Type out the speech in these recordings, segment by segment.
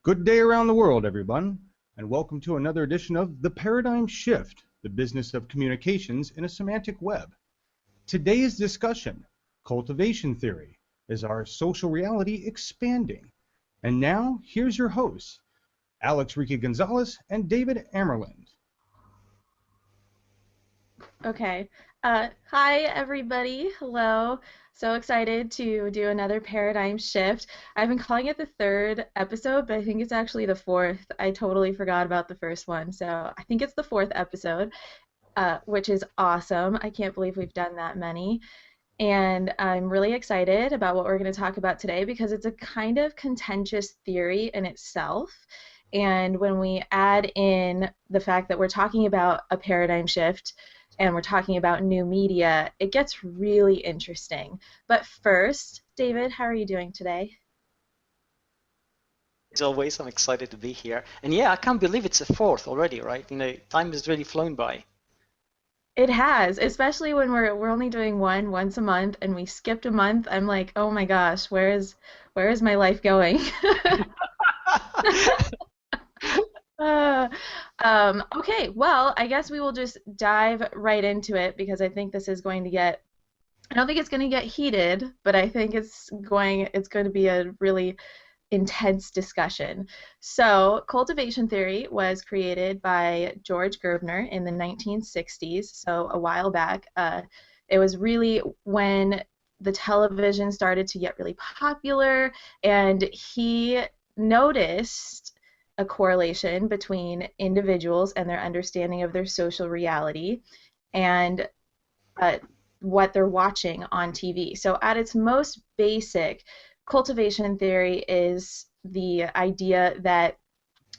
Good day around the world, everyone, and welcome to another edition of The Paradigm Shift, the business of communications in a semantic web. Today's discussion, Cultivation Theory, is our social reality expanding? And now, here's your hosts, Alex Ricky Gonzalez and David Amerland. Okay. Hi, everybody. Hello. So excited to do another paradigm shift. I've been calling it the third episode, but I think it's actually the fourth. I totally forgot about the first one. So I think it's the fourth episode, which is awesome. I can't believe we've done that many. And I'm really excited about what we're going to talk about today because it's a kind of contentious theory in itself. And when we add in the fact that we're talking about a paradigm shift, and we're talking about new media, it gets really interesting. But first, David, how are you doing today? As always, I'm excited to be here. And yeah, I can't believe it's the fourth already, right? You know, time has really flown by. It has, especially when we're only doing one once a month and we skipped a month. I'm like, oh my gosh, where is my life going? Okay, well, I guess we will just dive right into it because I think this is going to get, I don't think it's going to get heated, but I think it's going to be a really intense discussion. So, cultivation theory was created by George Gerbner in the 1960s, so a while back. It was really when the television started to get really popular, and he noticed a correlation between individuals and their understanding of their social reality and what they're watching on TV. So at its most basic, cultivation theory is the idea that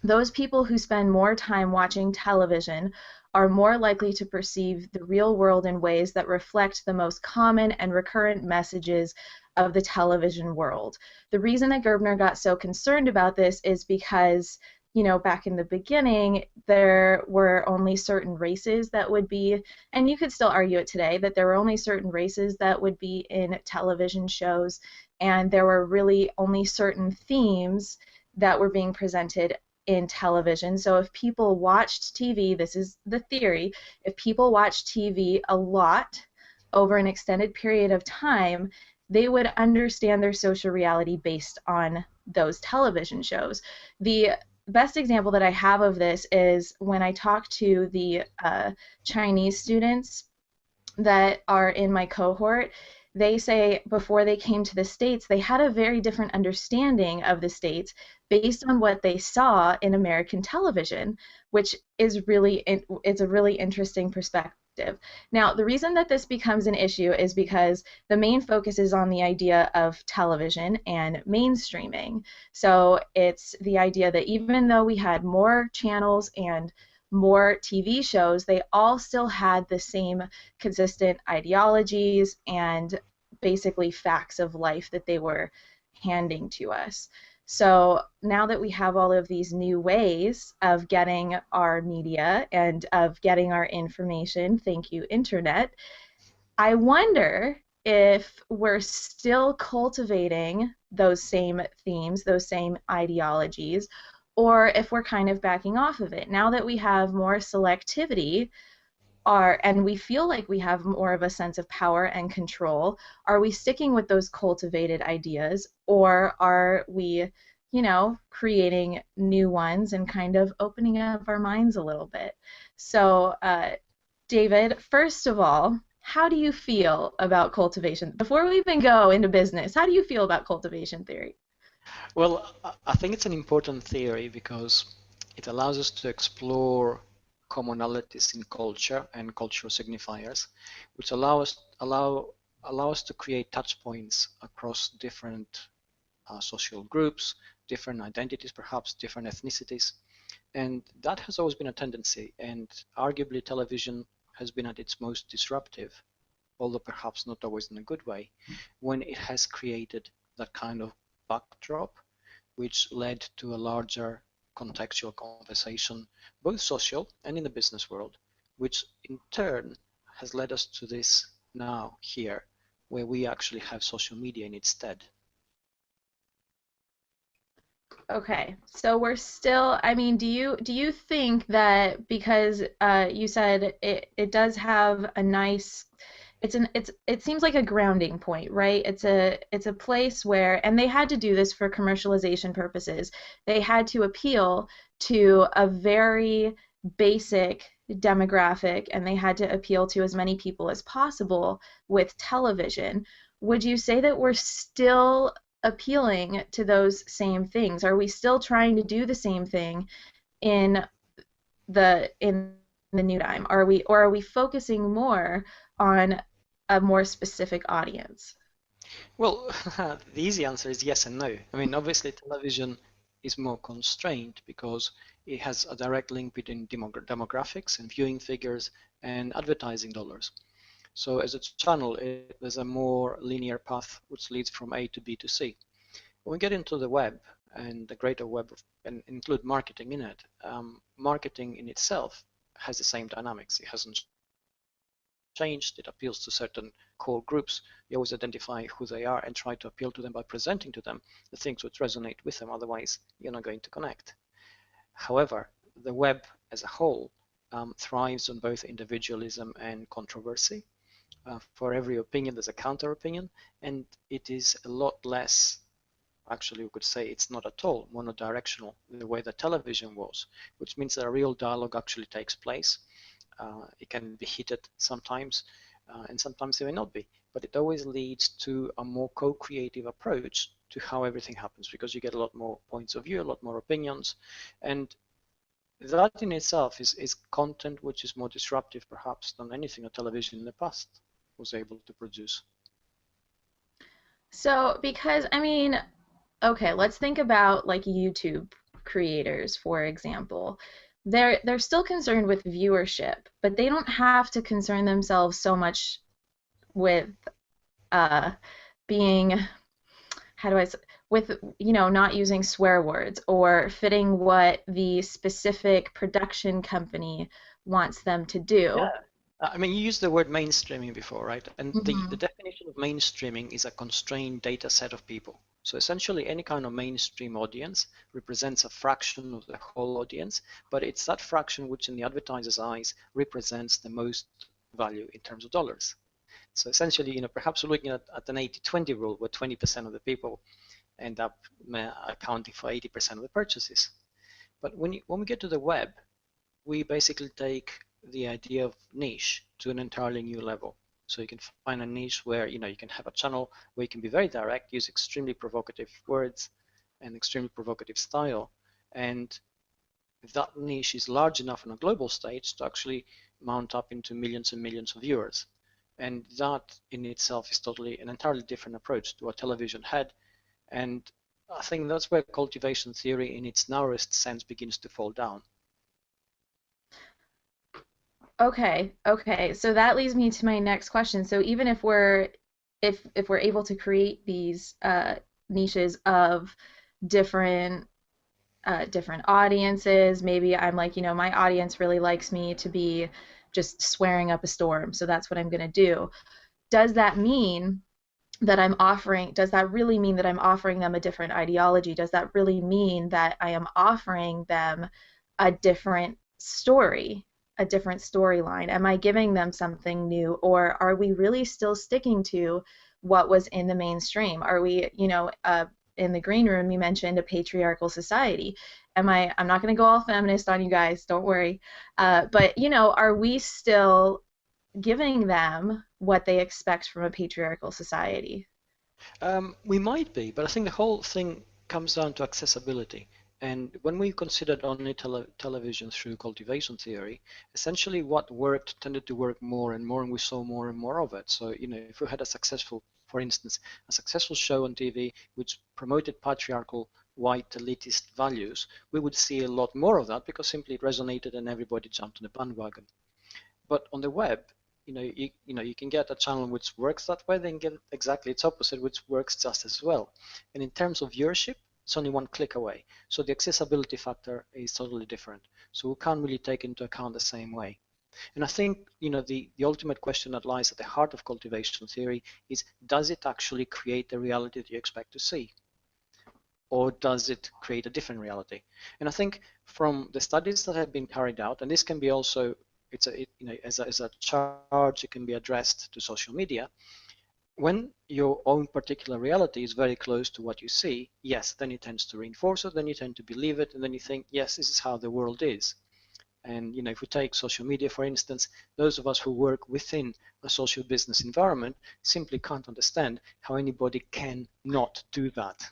those people who spend more time watching television are more likely to perceive the real world in ways that reflect the most common and recurrent messages of the television world. The reason that Gerbner got so concerned about this is because, you know, back in the beginning, there were only certain races that would be, and you could still argue it today, that there were only certain races that would be in television shows, and there were really only certain themes that were being presented in television. So if people watched TV, this is the theory, if people watched TV a lot over an extended period of time, they would understand their social reality based on those television shows. The best example that I have of this is when I talk to the Chinese students that are in my cohort. They say before they came to the States, they had a very different understanding of the States based on what they saw in American television, which is it's a really interesting perspective. Now, the reason that this becomes an issue is because the main focus is on the idea of television and mainstreaming. So it's the idea that even though we had more channels and more TV shows, they all still had the same consistent ideologies and basically facts of life that they were handing to us. So now that we have all of these new ways of getting our media and of getting our information, thank you, Internet, I wonder if we're still cultivating those same themes, those same ideologies, or if we're kind of backing off of it. Now that we have more selectivity, and we feel like we have more of a sense of power and control, are we sticking with those cultivated ideas, or are we, you know, creating new ones and kind of opening up our minds a little bit? So, David, first of all, how do you feel about cultivation? Before we even go into business, how do you feel about cultivation theory? Well, I think it's an important theory because it allows us to explore commonalities in culture and cultural signifiers, which allow us to create touch points across different social groups, different identities, perhaps different ethnicities. And that has always been a tendency, and arguably television has been at its most disruptive, although perhaps not always in a good way, when it has created that kind of backdrop, which led to a larger contextual conversation, both social and in the business world, which in turn has led us to this now here, where we actually have social media in its stead. Okay, so we're still, I mean, do you think that because you said it does have a nice, it seems like a grounding point, right? It's a place where, and they had to do this for commercialization purposes. They had to appeal to a very basic demographic, and they had to appeal to as many people as possible with television. Would you say that we're still appealing to those same things? Are we still trying to do the same thing in the new time? Are we focusing more on a more specific audience? Well, the easy answer is yes and no. I mean, obviously, television is more constrained because it has a direct link between demographics and viewing figures and advertising dollars. So as a channel, there's a more linear path which leads from A to B to C. When we get into the web and the greater web and include marketing in it, marketing in itself has the same dynamics. It hasn't changed. It appeals to certain core groups. You always identify who they are and try to appeal to them by presenting to them the things which resonate with them. Otherwise, you're not going to connect. However, the web as a whole thrives on both individualism and controversy. For every opinion, there's a counter opinion, and it is a lot less, actually we could say it's not at all monodirectional the way that television was, which means that a real dialogue actually takes place. It can be heated sometimes, and sometimes it may not be, but it always leads to a more co-creative approach to how everything happens, because you get a lot more points of view, a lot more opinions, and that in itself is content which is more disruptive perhaps than anything a television in the past was able to produce. So, because I mean, okay, let's think about like YouTube creators, for example. They're still concerned with viewership, but they don't have to concern themselves so much with uh, being, how do I, with, not using swear words or fitting what the specific production company wants them to do. Yeah. I mean, you used the word mainstreaming before, right? And the Hmm. definition of mainstreaming is a constrained data set of people. So essentially, any kind of mainstream audience represents a fraction of the whole audience, but it's that fraction which, in the advertiser's eyes, represents the most value in terms of dollars. So essentially, perhaps we're looking at an 80-20 rule, where 20% of the people end up accounting for 80% of the purchases. But when we get to the web, we basically take the idea of niche to an entirely new level. So you can find a niche where you can have a channel where you can be very direct, use extremely provocative words and extremely provocative style, and that niche is large enough on a global stage to actually mount up into millions and millions of viewers. And that in itself is totally an entirely different approach to what television had. And I think that's where cultivation theory in its narrowest sense begins to fall down. Okay, okay. So that leads me to my next question. So even if we're able to create these niches of different different audiences, maybe I'm like, my audience really likes me to be just swearing up a storm, so that's what I'm gonna do. Does that mean does that really mean that I'm offering them a different ideology? Does that really mean that I am offering them a different story, a different storyline? Am I giving them something new, or are we really still sticking to what was in the mainstream? Are we, in the green room, you mentioned a patriarchal society. I'm not going to go all feminist on you guys, don't worry. But, are we still giving them what they expect from a patriarchal society? We might be, but I think the whole thing comes down to accessibility. And when we considered only television through cultivation theory, essentially what worked tended to work more and more, and we saw more and more of it. So, if we had for instance, a successful show on TV which promoted patriarchal, white, elitist values, we would see a lot more of that because simply it resonated and everybody jumped on the bandwagon. But on the web, you can get a channel which works that way, then get exactly its opposite, which works just as well. And in terms of viewership, it's only one click away. So the accessibility factor is totally different. So we can't really take into account the same way. And I think, the ultimate question that lies at the heart of cultivation theory is, does it actually create the reality that you expect to see? or does it create a different reality? And I think from the studies that have been carried out, and this can be also, as a charge, it can be addressed to social media. When your own particular reality is very close to what you see, yes, then it tends to reinforce it, then you tend to believe it, and then you think, yes, this is how the world is. And if we take social media, for instance, those of us who work within a social business environment simply can't understand how anybody can not do that.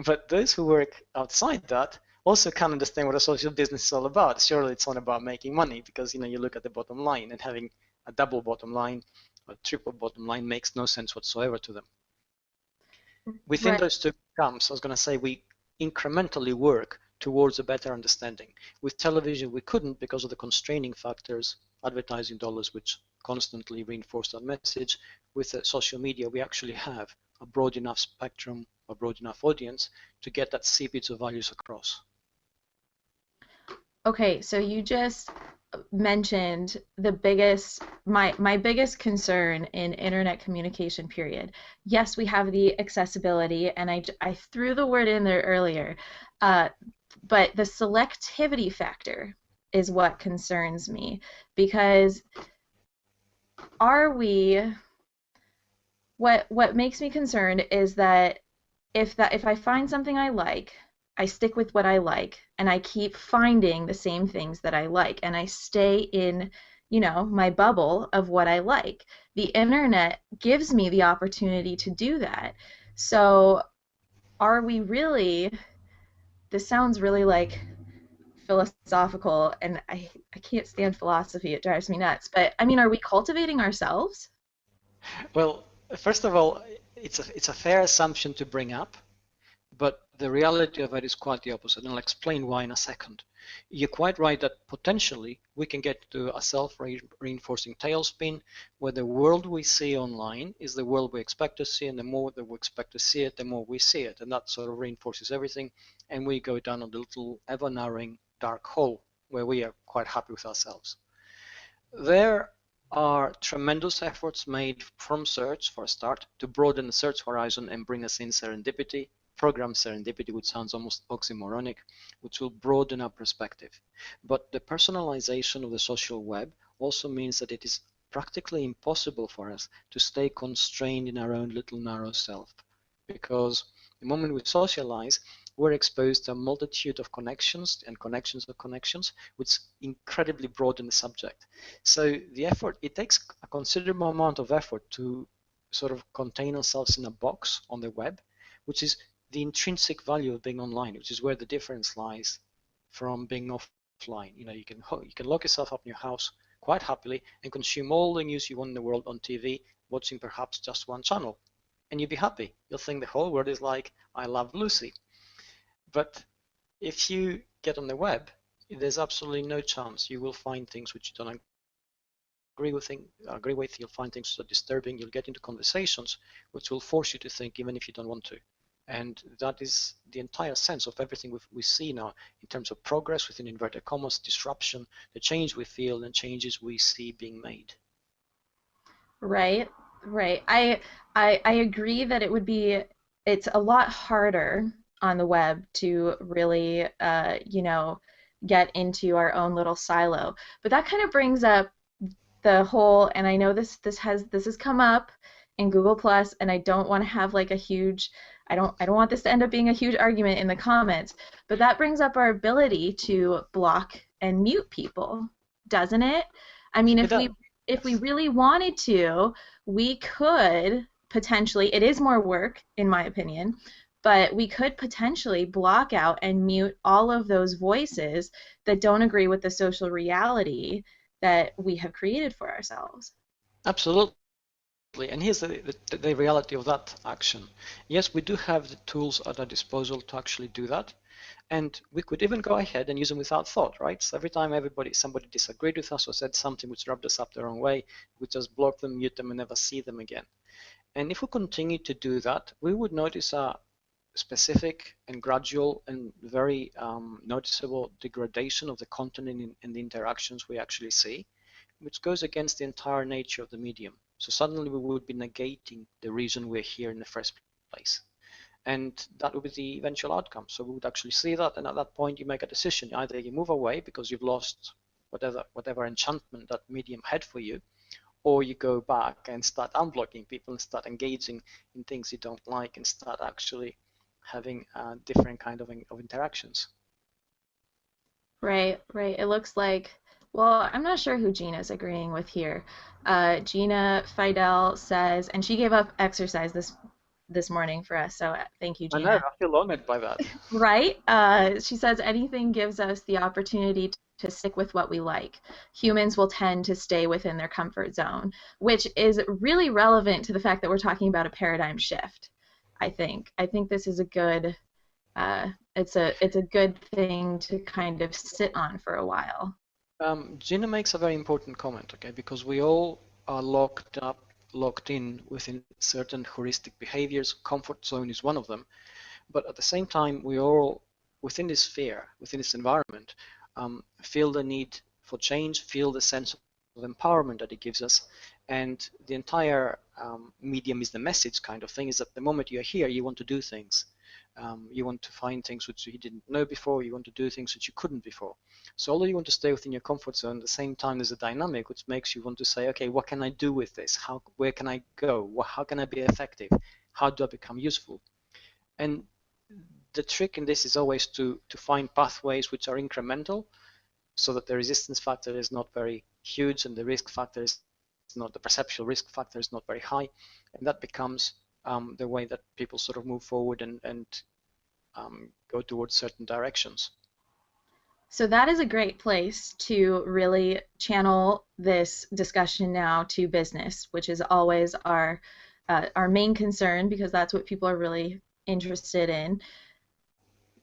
But those who work outside that also can't understand what a social business is all about. Surely it's not about making money, because you look at the bottom line, and having a double bottom line or triple bottom line makes no sense whatsoever to them. Within those two camps, I was going to say, we incrementally work towards a better understanding. With television, we couldn't because of the constraining factors, advertising dollars, which constantly reinforce that message. With social media, we actually have a broad enough spectrum, a broad enough audience to get that seepage of values across. Okay, so you just mentioned my biggest concern in internet communication, period. Yes, we have the accessibility, and I threw the word in there earlier, but the selectivity factor is what concerns me, because what makes me concerned is that if I find something I like, I stick with what I like, and I keep finding the same things that I like, and I stay in, my bubble of what I like. The internet gives me the opportunity to do that. So are we really, this sounds really like philosophical, and I can't stand philosophy, it drives me nuts, but I mean, are we cultivating ourselves? Well, first of all, it's a fair assumption to bring up, but the reality of it is quite the opposite, and I'll explain why in a second. You're quite right that potentially we can get to a self-reinforcing tailspin where the world we see online is the world we expect to see, and the more that we expect to see it, the more we see it, and that sort of reinforces everything, and we go down a little ever-narrowing dark hole where we are quite happy with ourselves. There are tremendous efforts made from search, for a start, to broaden the search horizon and bring us in serendipity, program serendipity, which sounds almost oxymoronic, which will broaden our perspective. But the personalization of the social web also means that it is practically impossible for us to stay constrained in our own little narrow self, because the moment we socialize, we're exposed to a multitude of connections and connections of connections, which incredibly broaden the subject. So the effort, it takes a considerable amount of effort to sort of contain ourselves in a box on the web, which is the intrinsic value of being online, which is where the difference lies from being offline. You can lock yourself up in your house quite happily and consume all the news you want in the world on TV, watching perhaps just one channel, and you'll be happy. You'll think the whole world is like I Love Lucy. But if you get on the web, there's absolutely no chance you will find things which you don't agree with. You'll find things that are disturbing. You'll get into conversations which will force you to think even if you don't want to. And that is the entire sense of everything we see now in terms of progress within inverted commas, disruption, the change we feel and changes we see being made. Right, right. I agree that it's a lot harder on the web to really get into our own little silo. But that kind of brings up the whole, and I know this has come up in Google Plus, and I don't want to have like a huge, I don't want this to end up being a huge argument in the comments, but that brings up our ability to block and mute people, doesn't it? I mean, if we really wanted to, we could potentially, it is more work in my opinion, but we could potentially block out and mute all of those voices that don't agree with the social reality that we have created for ourselves. Absolutely. And here's the reality of that action. Yes, we do have the tools at our disposal to actually do that. And we could even go ahead and use them without thought, right? So every time somebody disagreed with us or said something which rubbed us up the wrong way, we just block them, mute them, and never see them again. And if we continue to do that, we would notice a specific and gradual and very noticeable degradation of the content and the interactions we actually see, which goes against the entire nature of the medium. So suddenly we would be negating the reason we're here in the first place. And that would be the eventual outcome. So we would actually see that, and at that point you make a decision. Either you move away because you've lost whatever enchantment that medium had for you, or you go back and start unblocking people and start engaging in things you don't like and start actually having different kind of interactions. Right, right. It looks like, well, I'm not sure who Gina's agreeing with here. Gina Fidel says, and she gave up exercise this morning for us, so thank you, I know, Gina. I feel honored by that. Right? She says anything gives us the opportunity to stick with what we like. Humans will tend to stay within their comfort zone, which is really relevant to the fact that we're talking about a paradigm shift. I think. I think this is a good it's a good thing to kind of sit on for a while. Gina makes a very important comment, okay, because we all are locked in within certain heuristic behaviors. Comfort zone is one of them, but at the same time, we all within this sphere, within this environment, feel the need for change, feel the sense of empowerment that it gives us, and the entire medium is the message kind of thing. Is that the moment you're here, you want to do things. You want to find things which you didn't know before, you want to do things which you couldn't before. So although you want to stay within your comfort zone, at the same time there's a dynamic which makes you want to say, okay, what can I do with this? Where can I go? How can I be effective? How do I become useful? And the trick in this is always to find pathways which are incremental, so that the resistance factor is not very huge and the risk factor is not, the perceptual risk factor is not very high, and that becomes the way that people sort of move forward and go towards certain directions. So that is a great place to really channel this discussion now to business, which is always our main concern, because that's what people are really interested in.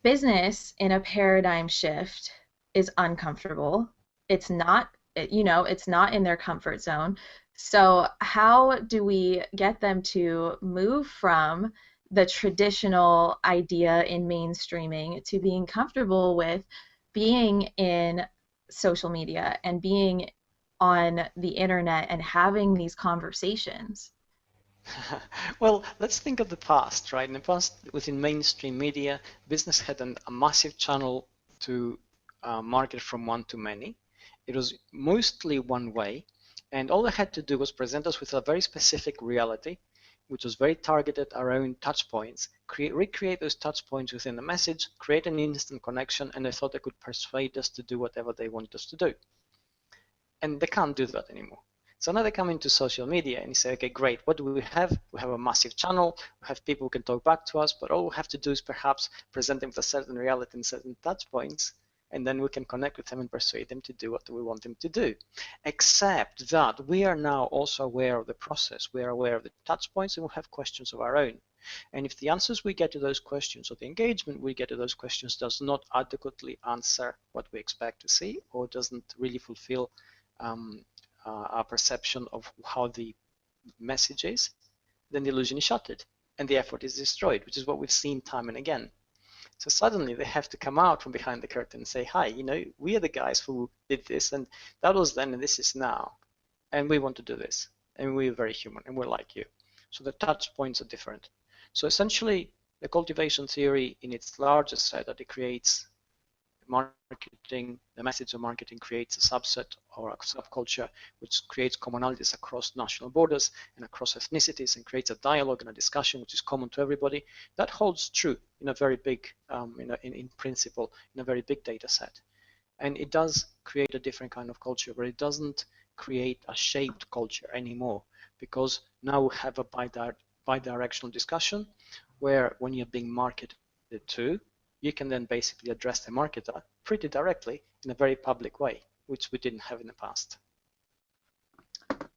Business in a paradigm shift is uncomfortable. It's not, it's not in their comfort zone. So how do we get them to move from the traditional idea in mainstreaming to being comfortable with being in social media and being on the internet and having these conversations? Well, let's think of the past, right? In the past, within mainstream media, business had a massive channel to market from one to many. It was mostly one way, and all they had to do was present us with a very specific reality, which was very targeted around touch points, recreate those touch points within the message, create an instant connection, and they thought they could persuade us to do whatever they wanted us to do. And they can't do that anymore. So now they come into social media and you say, okay, great, what do we have? We have a massive channel, we have people who can talk back to us, but all we have to do is perhaps present them with a certain reality and certain touch points, and then we can connect with them and persuade them to do what we want them to do. Except that we are now also aware of the process, we are aware of the touch points, and we have questions of our own. And if the answers we get to those questions, or the engagement we get to those questions, does not adequately answer what we expect to see, or doesn't really fulfill our perception of how the message is, then the illusion is shattered and the effort is destroyed, which is what we've seen time and again. So suddenly they have to come out from behind the curtain and say, hi, we are the guys who did this, and that was then and this is now, and we want to do this, and we're very human and we're like you. So the touch points are different. So essentially the cultivation theory in its largest set, that it creates marketing, the message of marketing creates a subset or a subculture which creates commonalities across national borders and across ethnicities and creates a dialogue and a discussion which is common to everybody. That holds true in a very big, in principle, in a very big data set. And it does create a different kind of culture, but it doesn't create a shaped culture anymore, because now we have a bidirectional discussion where when you're being marketed to, you can then basically address the marketer pretty directly in a very public way, which we didn't have in the past.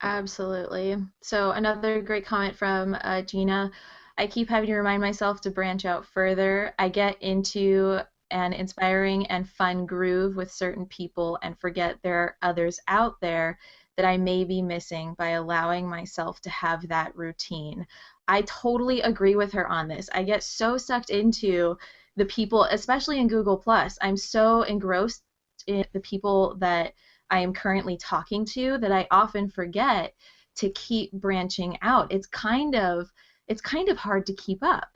Absolutely. So another great comment from Gina. I keep having to remind myself to branch out further. I get into an inspiring and fun groove with certain people and forget there are others out there that I may be missing by allowing myself to have that routine. I totally agree with her on this. I get so sucked into the people, especially in Google Plus. I'm so engrossed in the people that I am currently talking to that I often forget to keep branching out. It's kind of hard to keep up.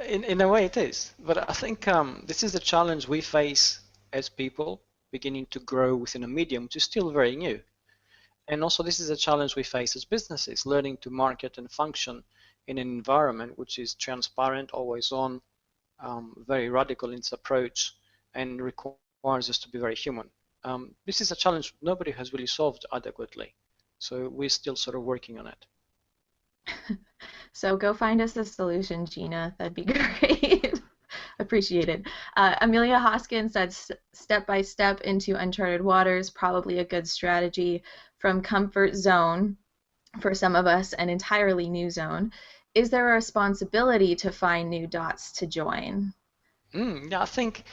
In a way it is, but I think this is the challenge we face as people beginning to grow within a medium which is still very new. And also this is a challenge we face as businesses, learning to market and function in an environment which is transparent, always on, very radical in its approach, and requires us to be very human. This is a challenge nobody has really solved adequately, so we're still sort of working on it. So go find us a solution, Gina. That'd be great. Appreciated. Amelia Hoskins said step by step into uncharted waters, probably a good strategy. From comfort zone for some of us, an entirely new zone. Is there a responsibility to find new dots to join? Yeah, I think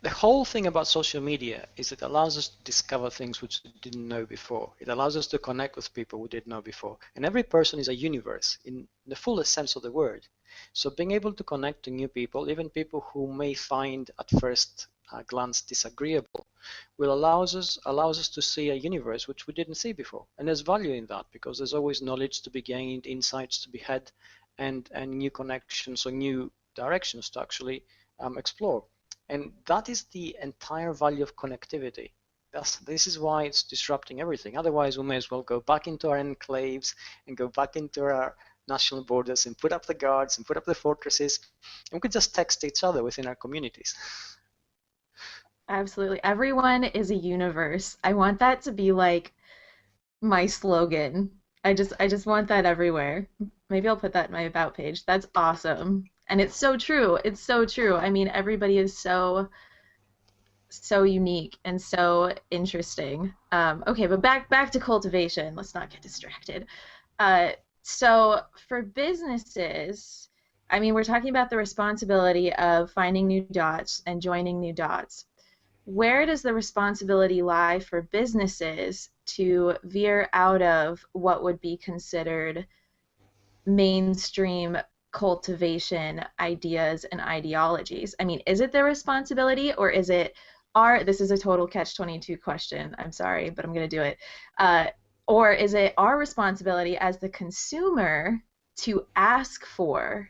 the whole thing about social media is it allows us to discover things which we didn't know before. It allows us to connect with people we didn't know before. And every person is a universe in the fullest sense of the word. So being able to connect to new people, even people who may find at first glance disagreeable, will allows us to see a universe which we didn't see before. And there's value in that because there's always knowledge to be gained, insights to be had, and new connections or new directions to actually explore. And that is the entire value of connectivity. This is why it's disrupting everything. Otherwise, we may as well go back into our enclaves and go back into our national borders and put up the guards and put up the fortresses, and we could just text each other within our communities. Absolutely. Everyone is a universe. I want that to be like my slogan. I just want that everywhere. Maybe I'll put that in my about page. That's awesome. And it's so true. It's so true. I mean, everybody is so unique and so interesting. Okay, but back to cultivation. Let's not get distracted. So for businesses, I mean, we're talking about the responsibility of finding new dots and joining new dots. Where does the responsibility lie for businesses to veer out of what would be considered mainstream cultivation ideas and ideologies? I mean, is it their responsibility, or is it this is a total catch-22 question, I'm sorry, but I'm going to do it, or is it our responsibility as the consumer to ask for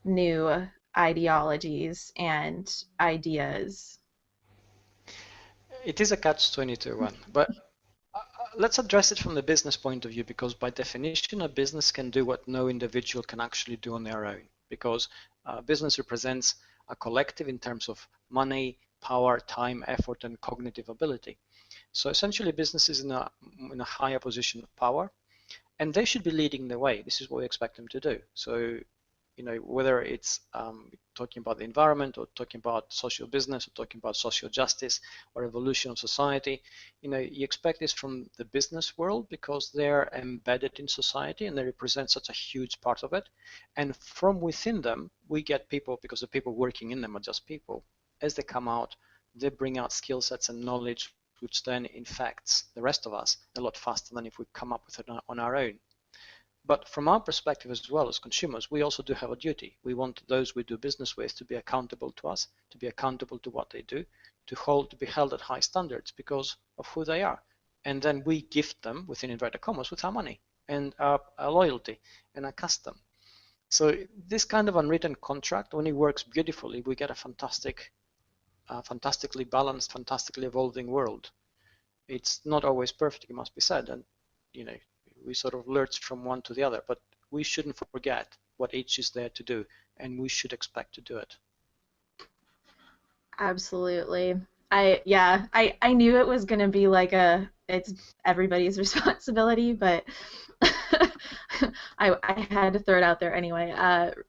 new ideologies and ideas? It is a catch-22 one, but let's address it from the business point of view, because by definition a business can do what no individual can actually do on their own, because business represents a collective in terms of money, power, time, effort, and cognitive ability. So essentially business is in a higher position of power, and they should be leading the way. This is what we expect them to do. So whether it's talking about the environment, or talking about social business, or talking about social justice, or evolution of society, you expect this from the business world because they're embedded in society and they represent such a huge part of it. And from within them, we get people, because the people working in them are just people. As they come out, they bring out skill sets and knowledge, which then infects the rest of us a lot faster than if we come up with it on our own. But from our perspective as well as consumers, we also do have a duty. We want those we do business with to be accountable to us, to be accountable to what they do, to be held at high standards because of who they are. And then we gift them, within inverted commas, with our money and our loyalty and our custom. So this kind of unwritten contract, when it works beautifully, we get a fantastically balanced, fantastically evolving world. It's not always perfect, it must be said, and we sort of lurch from one to the other, but we shouldn't forget what each is there to do, and we should expect to do it. Absolutely. I knew it was going to be like it's everybody's responsibility, but I had to throw it out there anyway.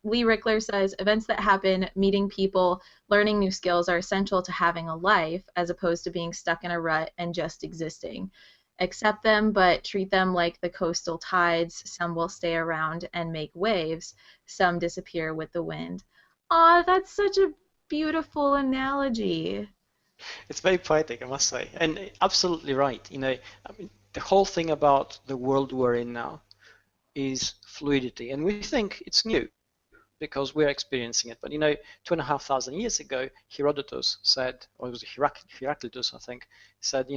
Lee Rickler says, events that happen, meeting people, learning new skills are essential to having a life as opposed to being stuck in a rut and just existing. Accept them, but treat them like the coastal tides. Some will stay around and make waves. Some disappear with the wind. Aw, that's such a beautiful analogy. It's very poetic, I must say, and absolutely right. I mean, the whole thing about the world we're in now is fluidity, and we think it's new because we're experiencing it. But 2,500 years ago, Herodotus said, or it was Heraclitus, I think, said,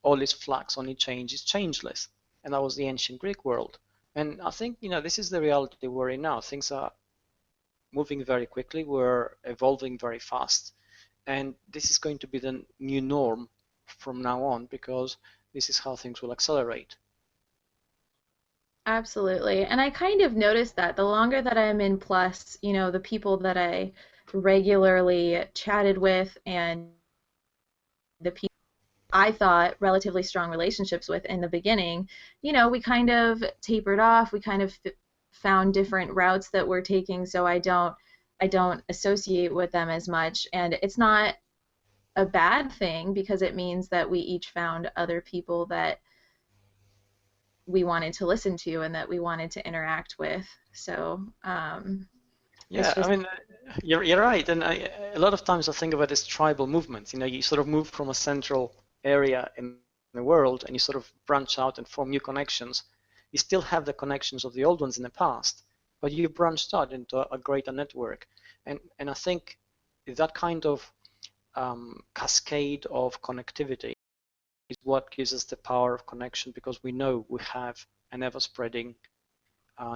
all is flux, only change is changeless. And that was the ancient Greek world. And I think, this is the reality we're in now. Things are moving very quickly, we're evolving very fast, and this is going to be the new norm from now on, because this is how things will accelerate. Absolutely. And I kind of noticed that the longer that I'm in Plus, you know, the people that I regularly chatted with and the people I thought relatively strong relationships with in the beginning, you know, we kind of tapered off. We kind of found different routes that we're taking, so I don't associate with them as much. And it's not a bad thing because it means that we each found other people that we wanted to listen to and that we wanted to interact with. So it's Yeah, I just mean, you're right, and a lot of times I think about this tribal movements. You know, you sort of move from a central area in the world, and you sort of branch out and form new connections. You still have the connections of the old ones in the past, but you branched out into a greater network, and I think that kind of cascade of connectivity is what gives us the power of connection, because we know we have an ever-spreading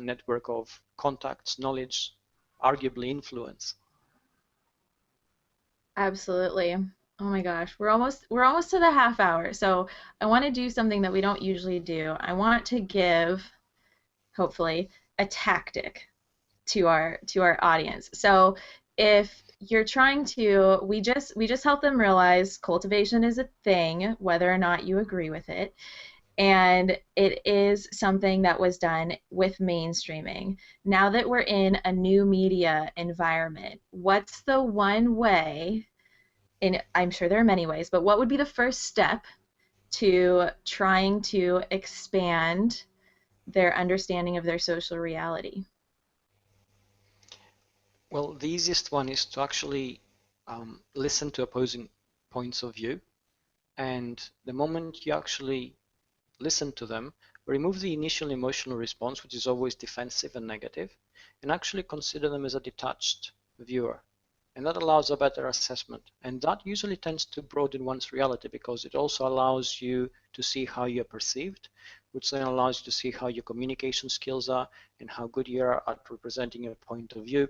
network of contacts, knowledge, arguably influence. absolutely. Oh my gosh, we're almost to the half hour. So I want to do something that we don't usually do. I want to give, hopefully, a tactic to our audience. So if you're trying to, we just help them realize cultivation is a thing, whether or not you agree with it, and it is something that was done with mainstreaming. Now that we're in a new media environment, what's the one way, and I'm sure there are many ways, but what would be the first step to trying to expand their understanding of their social reality? Well, the easiest one is to actually listen to opposing points of view, and the moment you actually listen to them, remove the initial emotional response, which is always defensive and negative, and actually consider them as a detached viewer. And that allows a better assessment. And that usually tends to broaden one's reality, because it also allows you to see how you're perceived, which then allows you to see how your communication skills are and how good you are at representing your point of view.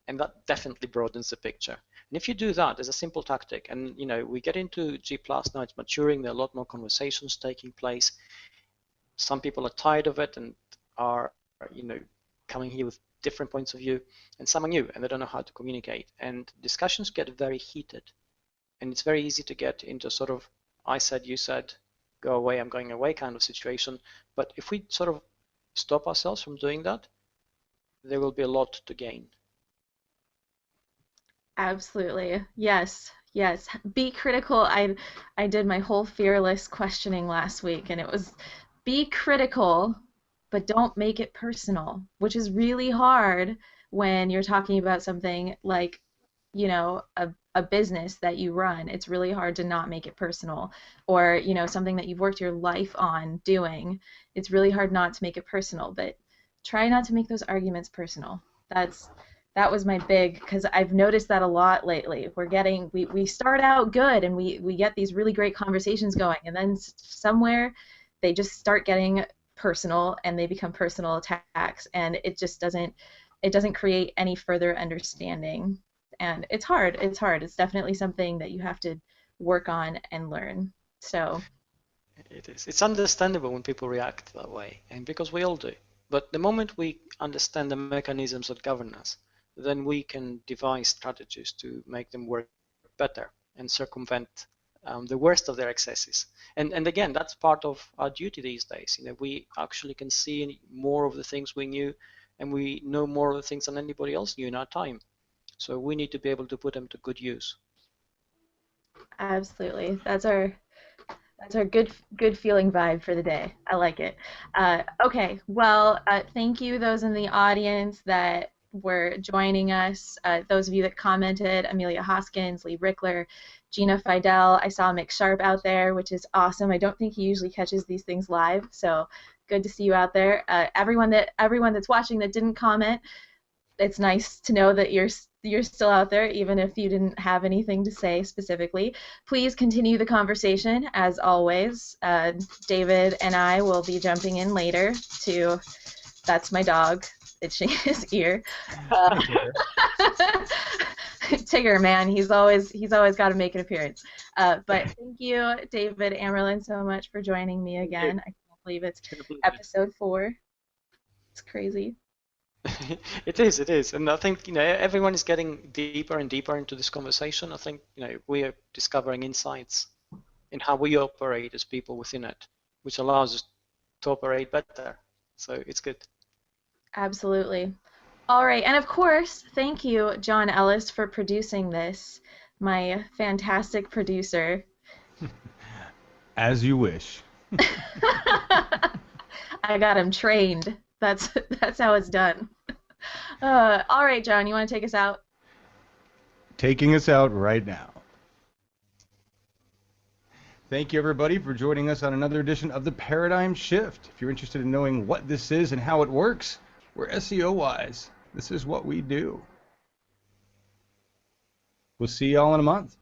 And that definitely broadens the picture. And if you do that as a simple tactic, and you know, we get into G+ now, it's maturing, there are a lot more conversations taking place. Some people are tired of it and are, you know, coming here with different points of view, and some are new and they don't know how to communicate. And discussions get very heated, and it's very easy to get into sort of I said, you said, go away, I'm going away kind of situation. But if we sort of stop ourselves from doing that, there will be a lot to gain. Absolutely. Yes. Yes. Be critical. I did my whole fearless questioning last week, and it was be critical, but don't make it personal, which is really hard when you're talking about something like, you know, a business that you run. It's really hard to not make it personal, or, you know, something that you've worked your life on doing. It's really hard not to make it personal, but try not to make those arguments personal. That was my big, because I've noticed that a lot lately. We start out good and we get these really great conversations going, and then somewhere they just start getting personal and they become personal attacks, and it doesn't create any further understanding. And it's hard. It's hard. It's definitely something that you have to work on and learn. So It is. It's understandable when people react that way, and because we all do. But the moment we understand the mechanisms that govern us, then we can devise strategies to make them work better and circumvent the worst of their excesses. And again, that's part of our duty these days. You know, we actually can see more of the things we knew, and we know more of the things than anybody else knew in our time. So we need to be able to put them to good use. absolutely, that's our good feeling vibe for the day. I like it. Okay, well, thank you those in the audience that were joining us. Those of you that commented: Amelia Hoskins, Lee Rickler, Gina Fidel. I saw Mick Sharp out there, which is awesome. I don't think he usually catches these things live, so good to see you out there. Everyone that's watching that didn't comment, it's nice to know that you're still out there, even if you didn't have anything to say specifically. Please continue the conversation, as always. David and I will be jumping in later to, that's my dog, itching his ear. Tigger. Tigger, man, he's always got to make an appearance. But thank you, David Amerland, so much for joining me again. I can't believe it's episode 4. It's crazy. It is, and I think everyone is getting deeper and deeper into this conversation. I think we are discovering insights in how we operate as people within it, which allows us to operate better. So it's good. Absolutely. All right, and of course, thank you, John Ellis, for producing this, my fantastic producer. As you wish. I got him trained. That's how it's done. All right, John, you want to take us out? Taking us out right now. Thank you, everybody, for joining us on another edition of The Paradigm Shift. If you're interested in knowing what this is and how it works, we're SEOWiSE. This is what we do. We'll see y'all in a month.